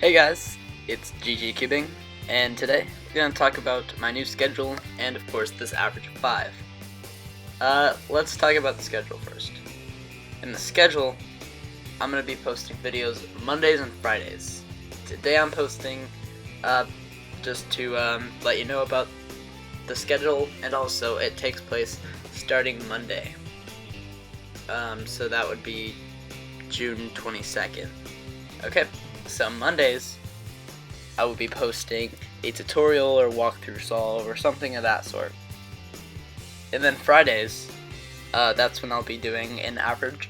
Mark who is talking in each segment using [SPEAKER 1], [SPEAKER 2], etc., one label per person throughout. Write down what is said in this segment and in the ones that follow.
[SPEAKER 1] Hey guys, it's GGCubing, and today we're going to talk about my new schedule and of course this average of 5. Let's talk about the schedule first. In the schedule, I'm going to be posting videos Mondays and Fridays. Today I'm posting just to let you know about the schedule, and also it takes place starting Monday. So that would be June 22nd. Okay, so Mondays I will be posting a tutorial or walkthrough solve or something of that sort. And then Fridays, that's when I'll be doing an average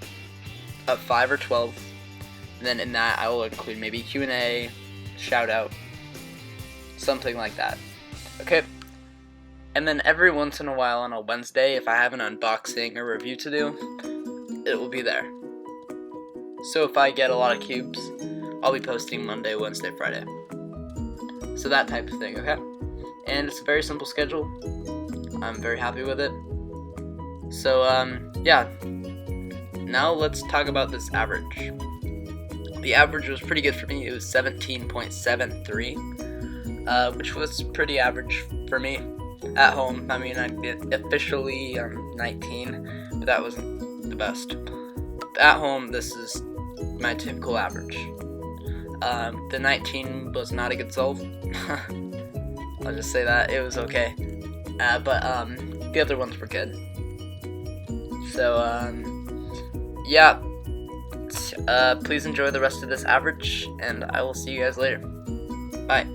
[SPEAKER 1] of 5 or 12. And then in that I will include maybe Q&A, shout out, something like that. Okay? And then every once in a while on a Wednesday, if I have an unboxing or review to do, it will be there. So if I get a lot of cubes, I'll be posting Monday, Wednesday, Friday. So that type of thing, okay? And it's a very simple schedule. I'm very happy with it. So, yeah. Now let's talk about this average. The average was pretty good for me. It was 17.73, which was pretty average for me. At home, I mean, I officially 19, but that wasn't the best. At home, this is my typical average. The 19 was not a good solve. I'll just say that. It was okay. But the other ones were good. So, yeah. Please enjoy the rest of this average, and I will see you guys later. Bye.